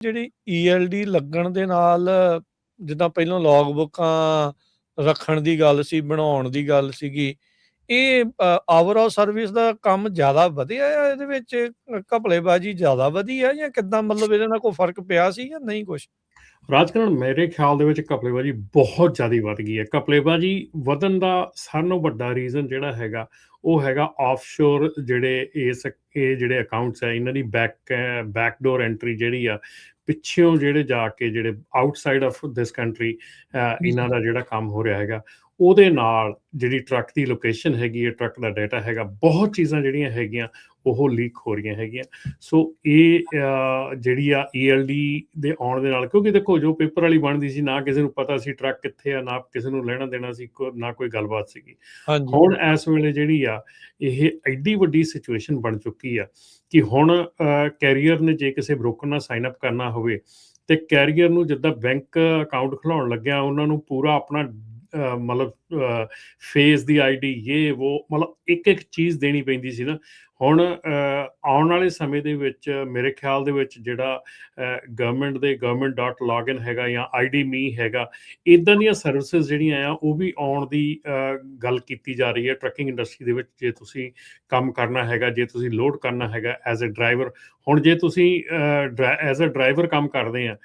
ਜਿਹੜੀ ਈਐਲਡੀ ਲੱਗਣ ਦੇ ਨਾਲ ਜਿੱਦਾਂ ਪਹਿਲਾਂ ਲੌਗ ਬੁੱਕਾਂ ਰੱਖਣ ਦੀ ਗੱਲ ਸੀ, ਬਣਾਉਣ ਦੀ ਗੱਲ ਸੀਗੀ, ਇਹ ਓਵਰਆਲ ਸਰਵਿਸ ਦਾ ਕੰਮ ਜ਼ਿਆਦਾ ਵਧਿਆ ਆ ਇਹਦੇ ਵਿੱਚ ਘਪਲੇਬਾਜ਼ੀ ਜ਼ਿਆਦਾ ਵਧੀ ਆ ਜਾਂ ਕਿੱਦਾਂ ਮਤਲਬ ਇਹਦੇ ਨਾਲ ਕੋਈ ਫ਼ਰਕ ਪਿਆ ਸੀ ਜਾਂ ਨਹੀਂ ਕੁਛ? ਰਾਜਕਰਨ ਮੇਰੇ ਖਿਆਲ ਦੇ ਵਿੱਚ ਘਪਲੇਬਾਜ਼ੀ ਬਹੁਤ ਜ਼ਿਆਦਾ ਵੱਧ ਗਈ ਹੈ। ਘਪਲੇਬਾਜ਼ੀ ਵਧਣ ਦਾ ਸਾਰਿਆਂ ਨਾਲੋਂ ਵੱਡਾ ਰੀਜ਼ਨ ਜਿਹੜਾ ਹੈਗਾ ਉਹ ਹੈਗਾ ਆਫਸ਼ੋਰ ਇਹ ਜਿਹੜੇ ਅਕਾਊਂਟਸ ਹੈ ਇਹਨਾਂ ਦੀ ਬੈਕਡੋਰ ਐਂਟਰੀ ਜਿਹੜੀ ਆ ਪਿੱਛੋਂ ਜਿਹੜੇ ਜਾ ਕੇ ਜਿਹੜੇ ਆਊਟਸਾਈਡ ਆਫ ਦਿਸ ਕੰਟਰੀ ਇਹਨਾਂ ਦਾ ਜਿਹੜਾ ਕੰਮ ਹੋ ਰਿਹਾ ਹੈਗਾ ਉਹਦੇ ਨਾਲ ਜਿਹੜੀ ਟਰੱਕ ਦੀ ਲੋਕੇਸ਼ਨ ਹੈਗੀ ਹੈ, ਟਰੱਕ ਦਾ ਡਾਟਾ ਹੈਗਾ, ਬਹੁਤ ਚੀਜ਼ਾਂ ਜਿਹੜੀਆਂ ਹੈਗੀਆਂ ਉਹ ਲੀਕ ਹੋ ਰਹੀਆਂ ਹੈਗੀਆਂ। ਸੋ ਇਹ ਜਿਹੜੀ ਆ ਈਐਲਡੀ ਦੇ ਆਉਣ ਦੇ ਨਾਲ, ਕਿਉਂਕਿ ਦੇਖੋ ਜੋ ਪੇਪਰ ਵਾਲੀ ਬਣਦੀ ਸੀ ਨਾ ਕਿਸੇ ਨੂੰ ਪਤਾ ਸੀ ਟਰੱਕ ਕਿੱਥੇ ਆ, ਨਾ ਕਿਸੇ ਨੂੰ ਲੈਣਾ ਦੇਣਾ ਸੀ, ਨਾ ਕੋਈ ਗੱਲਬਾਤ ਸੀਗੀ। ਹੁਣ ਇਸ ਵੇਲੇ ਜਿਹੜੀ ਆ ਇਹ ਐਡੀ ਵੱਡੀ ਸਿਚੁਏਸ਼ਨ ਬਣ ਚੁੱਕੀ ਆ ਕਿ ਹੁਣ ਕੈਰੀਅਰ ਨੇ ਜੇ ਕਿਸੇ ਬ੍ਰੋਕਰ ਨਾਲ ਸਾਈਨ ਅਪ ਕਰਨਾ ਹੋਵੇ ਤੇ ਕੈਰੀਅਰ ਨੂੰ ਜਿੱਦਾਂ ਬੈਂਕ ਅਕਾਊਂਟ ਖੁਲਾਉਣ ਲੱਗਿਆ ਉਹਨਾਂ ਨੂੰ ਪੂਰਾ ਆਪਣਾ ਮਤਲਬ ਫੇਸ ਦੀ ਆਈਡੀ ਇਹ ਉਹ ਮਤਲਬ ਇੱਕ ਚੀਜ਼ ਦੇਣੀ ਪੈਂਦੀ ਸੀ ਨਾ। ਹੁਣ ਆਉਣ ਵਾਲੇ ਸਮੇਂ ਦੇ ਵਿੱਚ ਮੇਰੇ ਖਿਆਲ ਦੇ ਵਿੱਚ ਜਿਹੜਾ government.login ਹੈਗਾ ਜਾਂ ID.me ਹੈਗਾ, ਇੱਦਾਂ ਦੀਆਂ ਸਰਵਿਸਿਜ਼ ਜਿਹੜੀਆਂ ਆ ਉਹ ਵੀ ਆਉਣ ਦੀ ਗੱਲ ਕੀਤੀ ਜਾ ਰਹੀ ਹੈ ਟਰੱਕਿੰਗ ਇੰਡਸਟਰੀ ਦੇ ਵਿੱਚ। ਜੇ ਤੁਸੀਂ ਕੰਮ ਕਰਨਾ ਹੈਗਾ, ਜੇ ਤੁਸੀਂ ਲੋਡ ਕਰਨਾ ਹੈਗਾ ਐਜ਼ ਅ ਡਰਾਈਵਰ, ਹੁਣ ਜੇ ਤੁਸੀਂ ਐਜ਼ ਅ ਡਰਾਈਵਰ ਕੰਮ ਕਰਦੇ ਆ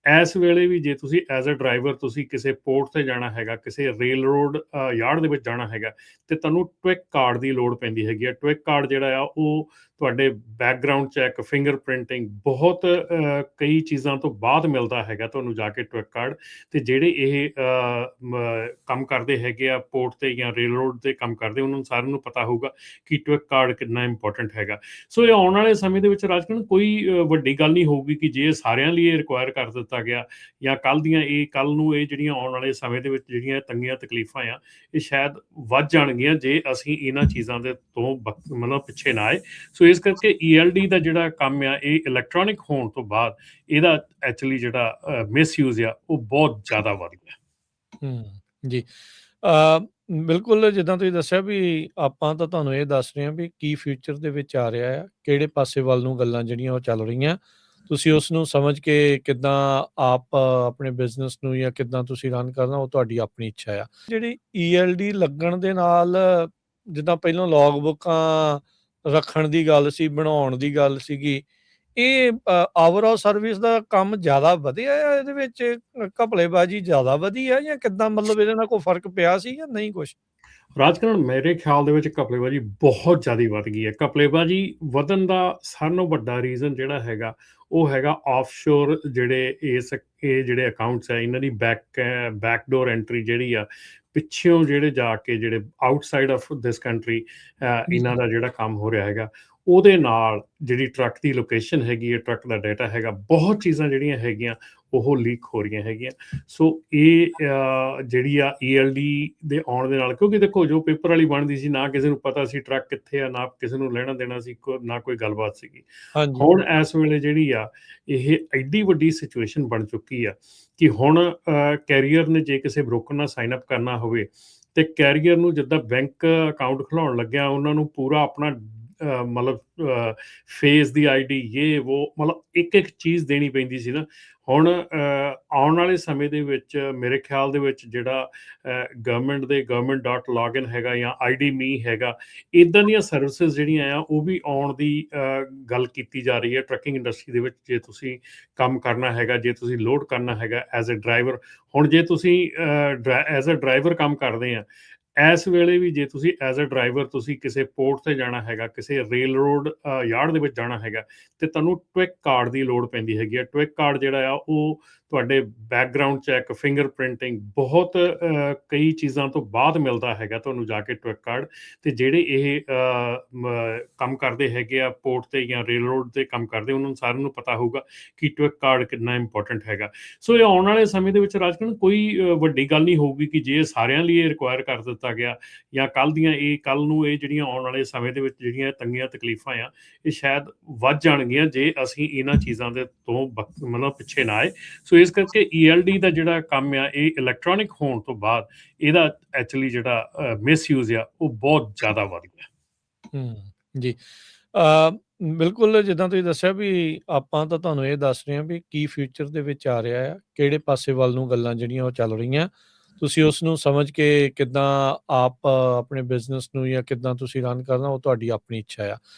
ਇਸ ਵੇਲੇ ਵੀ, ਜੇ ਤੁਸੀਂ ਐਜ਼ ਅ ਡਰਾਈਵਰ ਤੁਸੀਂ ਕਿਸੇ ਪੋਰਟ ਤੇ ਜਾਣਾ ਹੈਗਾ, ਕਿਸੇ ਰੇਲ ਰੋਡ ਯਾਰਡ ਦੇ ਵਿੱਚ ਜਾਣਾ ਹੈਗਾ ਤੇ ਤੁਹਾਨੂੰ ਟਵਿਕ ਕਾਰਡ ਦੀ ਲੋੜ ਪੈਂਦੀ ਹੈਗੀ ਆ। ਟਵਿਕ ਕਾਰਡ ਜਿਹੜਾ ਆ ਉਹ ਤੁਹਾਡੇ ਬੈਕਗਰਾਊਂਡ ਚੈੱਕ, ਫਿੰਗਰ ਪ੍ਰਿੰਟਿੰਗ, ਬਹੁਤ ਕਈ ਚੀਜ਼ਾਂ ਤੋਂ ਬਾਅਦ ਮਿਲਦਾ ਹੈਗਾ ਤੁਹਾਨੂੰ ਜਾ ਕੇ ਟਵਿਕ ਕਾਰਡ। ਤੇ ਜਿਹੜੇ ਇਹ ਕੰਮ ਕਰਦੇ ਹੈਗੇ ਆ ਪੋਰਟ ਤੇ ਜਾਂ ਰੇਲ ਰੋਡ ਤੇ ਕੰਮ ਕਰਦੇ, ਉਹਨਾਂ ਨੂੰ ਸਾਰਿਆਂ ਨੂੰ ਪਤਾ ਹੋਊਗਾ ਕਿ ਟਵਿਕ ਕਾਰਡ ਕਿੰਨਾ ਇੰਪੋਰਟੈਂਟ ਹੈਗਾ। ਸੋ ਇਹ ਆਉਣ ਵਾਲੇ ਸਮੇਂ ਦੇ ਵਿੱਚ ਰਾਜਕਰਨ ਕੋਈ ਵੱਡੀ ਗੱਲ ਨਹੀਂ ਹੋਊਗੀ ਕਿ ਜੇ ਸਾਰਿਆਂ ਲਈ ਇਹ ਰਿਕੁਆਇਰ ਕਰ ਦਿੱਤਾ ਗਿਆ ਜਾਂ ਕੱਲ ਨੂੰ ਇਹ ਜਿਹੜੀਆਂ ਆਉਣ ਵਾਲੇ ਸਮੇਂ ਦੇ ਵਿੱਚ ਜਿਹੜੀਆਂ ਤੰਗੀਆਂ ਤਕਲੀਫਾਂ ਆ ਇਹ ਸ਼ਾਇਦ ਵੱਧ ਜਾਣਗੀਆਂ ਜੇ ਅਸੀਂ ਇਹਨਾਂ ਚੀਜ਼ਾਂ ਦੇ ਤੋਂ ਮਤਲਬ ਪਿੱਛੇ ਨਾ ਆਏ। ਸੋ ਇਸ ਕਰਕੇ ਈਐਲਡੀ ਦਾ ਜਿਹੜਾ ਕੰਮ ਆ ਇਹ ਇਲੈਕਟ੍ਰੋਨਿਕ ਹੋਣ ਤੋਂ ਬਾਅਦ ਇਹਦਾ ਐਕਚੁਅਲੀ ਜਿਹੜਾ ਮਿਸਯੂਜ਼ ਆ ਉਹ ਬਹੁਤ ਜ਼ਿਆਦਾ ਵੱਧ ਗਿਆ। ਜੀ ਬਿਲਕੁਲ, ਜਿੱਦਾਂ ਤੁਸੀਂ ਦੱਸਿਆ ਵੀ ਆਪਾਂ ਤਾਂ ਤੁਹਾਨੂੰ ਇਹ ਦੱਸ ਰਹੇ ਹਾਂ ਵੀ ਕੀ ਫਿਊਚਰ ਦੇ ਵਿੱਚ ਆ ਰਿਹਾ ਆ, ਕਿਹੜੇ ਪਾਸੇ ਵੱਲ ਨੂੰ ਗੱਲਾਂ ਜਿਹੜੀਆਂ ਉਹ ਚੱਲ ਰਹੀਆਂ, ਤੁਸੀਂ ਉਸ ਨੂੰ ਸਮਝ ਕੇ ਕਿੱਦਾਂ ਆਪ ਆਪਣੇ ਬਿਜ਼ਨਸ ਨੂੰ ਜਾਂ ਕਿੱਦਾਂ ਤੁਸੀਂ ਰਨ ਕਰਨਾ ਉਹ ਤੁਹਾਡੀ ਆਪਣੀ ਇੱਛਾ ਆ। ਜਿਹੜੀ ਈਐਲਡੀ ਲੱਗਣ ਦੇ ਨਾਲ ਜਿੱਦਾਂ ਪਹਿਲਾਂ ਲੌਗ ਬੁੱਕਾਂ ਰੱਖਣ ਦੀ ਗੱਲ ਸੀ, ਬਣਾਉਣ ਦੀ ਗੱਲ ਸੀਗੀ, ਇਹ ਓਵਰਆਲ ਸਰਵਿਸ ਦਾ ਕੰਮ ਜ਼ਿਆਦਾ ਵਧਿਆ ਆ ਇਹਦੇ ਵਿੱਚ ਘਪਲੇਬਾਜ਼ੀ ਜ਼ਿਆਦਾ ਵਧੀ ਆ ਜਾਂ ਕਿੱਦਾਂ ਮਤਲਬ ਇਹਦੇ ਨਾਲ ਕੋਈ ਫ਼ਰਕ ਪਿਆ ਸੀ ਜਾਂ ਨਹੀਂ ਕੁਛ? ਰਾਜਕਰਨ ਮੇਰੇ ਖਿਆਲ ਦੇ ਵਿੱਚ ਘਪਲੇਬਾਜ਼ੀ ਬਹੁਤ ਜ਼ਿਆਦਾ ਵੱਧ ਗਈ ਹੈ। ਘਪਲੇਬਾਜ਼ੀ ਵਧਣ ਦਾ ਸਾਰਿਆਂ ਨਾਲੋਂ ਵੱਡਾ ਰੀਜ਼ਨ ਜਿਹੜਾ ਹੈਗਾ ਉਹ ਹੈਗਾ ਆਫਸ਼ੋਰ ਇਹ ਜਿਹੜੇ ਅਕਾਊਂਟਸ ਹੈ ਇਹਨਾਂ ਦੀ ਬੈਕਡੋਰ ਐਂਟਰੀ ਜਿਹੜੀ ਆ ਪਿੱਛੋਂ ਜਿਹੜੇ ਜਾ ਕੇ ਜਿਹੜੇ ਆਊਟਸਾਈਡ ਆਫ ਦਿਸ ਕੰਟਰੀ ਇਹਨਾਂ ਦਾ ਜਿਹੜਾ ਕੰਮ ਹੋ ਰਿਹਾ ਹੈਗਾ ਉਹਦੇ ਨਾਲ ਜਿਹੜੀ ਟਰੱਕ ਦੀ ਲੋਕੇਸ਼ਨ ਹੈਗੀ ਹੈ, ਟਰੱਕ ਦਾ ਡਾਟਾ ਹੈਗਾ, ਬਹੁਤ ਚੀਜ਼ਾਂ ਜਿਹੜੀਆਂ ਹੈਗੀਆਂ ਉਹ ਲੀਕ ਹੋ ਰਹੀਆਂ ਹੈਗੀਆਂ। ਸੋ ਇਹ ਜਿਹੜੀ ਆ ਈਐਲਡੀ ਦੇ ਆਉਣ ਦੇ ਨਾਲ, ਕਿਉਂਕਿ ਦੇਖੋ ਜੋ ਪੇਪਰ ਵਾਲੀ ਬਣਦੀ ਸੀ ਨਾ ਕਿਸੇ ਨੂੰ ਪਤਾ ਸੀ ਟਰੱਕ ਕਿੱਥੇ ਆ, ਨਾ ਕਿਸੇ ਨੂੰ ਲੈਣਾ ਦੇਣਾ ਸੀ, ਨਾ ਕੋਈ ਗੱਲਬਾਤ ਸੀਗੀ। ਹੁਣ ਇਸ ਵੇਲੇ ਜਿਹੜੀ ਆ ਇਹ ਐਡੀ ਵੱਡੀ ਸਿਚੁਏਸ਼ਨ ਬਣ ਚੁੱਕੀ ਆ ਕਿ ਹੁਣ ਕੈਰੀਅਰ ਨੇ ਜੇ ਕਿਸੇ ਬ੍ਰੋਕਰ ਨਾਲ ਸਾਈਨ ਅਪ ਕਰਨਾ ਹੋਵੇ ਤੇ ਕੈਰੀਅਰ ਨੂੰ ਜਿੱਦਾਂ ਬੈਂਕ ਅਕਾਊਂਟ ਖੁਲਾਉਣ ਲੱਗਿਆ ਉਹਨਾਂ ਨੂੰ ਪੂਰਾ ਆਪਣਾ ਮਤਲਬ ਫੇਸ ਦੀ ਆਈਡੀ ਇਹ ਉਹ ਮਤਲਬ ਇੱਕ ਚੀਜ਼ ਦੇਣੀ ਪੈਂਦੀ ਸੀ ਨਾ। ਹੁਣ ਆਉਣ ਵਾਲੇ ਸਮੇਂ ਦੇ ਵਿੱਚ ਮੇਰੇ ਖਿਆਲ ਦੇ ਵਿੱਚ ਜਿਹੜਾ government.login ਹੈਗਾ ਜਾਂ ID.me ਹੈਗਾ, ਇੱਦਾਂ ਦੀਆਂ ਸਰਵਿਸਿਜ਼ ਜਿਹੜੀਆਂ ਆ ਉਹ ਵੀ ਆਉਣ ਦੀ ਗੱਲ ਕੀਤੀ ਜਾ ਰਹੀ ਹੈ ਟਰੱਕਿੰਗ ਇੰਡਸਟਰੀ ਦੇ ਵਿੱਚ। ਜੇ ਤੁਸੀਂ ਕੰਮ ਕਰਨਾ ਹੈਗਾ, ਜੇ ਤੁਸੀਂ ਲੋਡ ਕਰਨਾ ਹੈਗਾ ਐਜ਼ ਅ ਡਰਾਈਵਰ, ਹੁਣ ਜੇ ਤੁਸੀਂ ਐਜ਼ ਅ ਡਰਾਈਵਰ ਕੰਮ ਕਰਦੇ ਆ ਇਸ ਵੇਲੇ ਵੀ, ਜੇ ਤੁਸੀਂ ਐਜ਼ ਅ ਡਰਾਈਵਰ ਤੁਸੀਂ ਕਿਸੇ ਪੋਰਟ ਤੇ ਜਾਣਾ ਹੈਗਾ, ਕਿਸੇ ਰੇਲ ਰੋਡ ਯਾਰਡ ਦੇ ਵਿੱਚ ਜਾਣਾ ਹੈਗਾ ਤੇ ਤੁਹਾਨੂੰ ਟਵਿਕ ਕਾਰਡ ਦੀ ਲੋੜ ਪੈਂਦੀ ਹੈਗੀ ਆ। ਟਵਿਕ ਕਾਰਡ ਜਿਹੜਾ ਆ ਉਹ ਤੁਹਾਡੇ ਬੈਕਗਰਾਊਂਡ ਚੈੱਕ, ਫਿੰਗਰ ਪ੍ਰਿੰਟਿੰਗ, ਬਹੁਤ ਕਈ ਚੀਜ਼ਾਂ ਤੋਂ ਬਾਅਦ ਮਿਲਦਾ ਹੈਗਾ ਤੁਹਾਨੂੰ ਜਾ ਕੇ ਟਵਿਕ ਕਾਰਡ। ਤੇ ਜਿਹੜੇ ਇਹ ਕੰਮ ਕਰਦੇ ਹੈਗੇ ਆ ਪੋਰਟ ਤੇ ਜਾਂ ਰੇਲ ਰੋਡ ਤੇ ਕੰਮ ਕਰਦੇ, ਉਹਨਾਂ ਨੂੰ ਸਾਰਿਆਂ ਨੂੰ ਪਤਾ ਹੋਊਗਾ ਕਿ ਟਵਿਕ ਕਾਰਡ ਕਿੰਨਾ ਇੰਪੋਰਟੈਂਟ ਹੈਗਾ। ਸੋ ਇਹ ਆਉਣ ਵਾਲੇ ਸਮੇਂ ਦੇ ਵਿੱਚ ਰਾਜਕਰਨ ਕੋਈ ਵੱਡੀ ਗੱਲ ਨਹੀਂ ਹੋਊਗੀ ਕਿ ਜੇ ਸਾਰਿਆਂ ਲਈ ਇਹ ਰਿਕੁਆਇਰ ਕਰ ਦਿੱਤਾ ਗਿਆ ਜਾਂ ਕੱਲ ਨੂੰ ਇਹ ਜਿਹੜੀਆਂ ਆਉਣ ਵਾਲੇ ਸਮੇਂ ਦੇ ਵਿੱਚ ਜਿਹੜੀਆਂ ਤੰਗੀਆਂ ਤਕਲੀਫਾਂ ਆ ਇਹ ਸ਼ਾਇਦ ਵੱਧ ਜਾਣਗੀਆਂ ਜੇ ਅਸੀਂ ਇਹਨਾਂ ਚੀਜ਼ਾਂ ਦੇ ਤੋਂ ਮਤਲਬ ਪਿੱਛੇ ਨਾ ਆਏ। ਸੋ ਇਸ ਕਰਕੇ ਈਐਲਡੀ ਦਾ ਜਿਹੜਾ ਕੰਮ ਆ ਇਹ ਇਲੈਕਟ੍ਰੋਨਿਕ ਹੋਣ ਤੋਂ ਬਾਅਦ ਇਹਦਾ ਐਕਚੁਅਲੀ ਜਿਹੜਾ ਮਿਸਯੂਜ਼ ਆ ਉਹ ਬਹੁਤ ਜ਼ਿਆਦਾ ਵੱਧ ਗਿਆ। ਜੀ ਬਿਲਕੁਲ ਜਿੱਦਾਂ ਤੁਸੀਂ ਦੱਸਿਆ ਵੀ ਆਪਾਂ ਤਾਂ ਤੁਹਾਨੂੰ ਇਹ ਦੱਸ ਰਹੇ ਹਾਂ ਵੀ ਕੀ ਫਿਊਚਰ ਦੇ ਵਿੱਚ ਆ ਰਿਹਾ ਆ, ਕਿਹੜੇ ਪਾਸੇ ਵੱਲ ਨੂੰ ਗੱਲਾਂ ਜਿਹੜੀਆਂ ਉਹ ਚੱਲ ਰਹੀਆਂ। ਤੁਸੀਂ ਉਸ ਨੂੰ ਸਮਝ ਕੇ ਕਿੱਦਾਂ ਆਪ ਆਪਣੇ ਬਿਜ਼ਨਸ ਨੂੰ ਜਾਂ ਕਿੱਦਾਂ ਤੁਸੀਂ ਰਨ ਕਰਨਾ ਉਹ ਤੁਹਾਡੀ ਆਪਣੀ ਇੱਛਾ ਆ।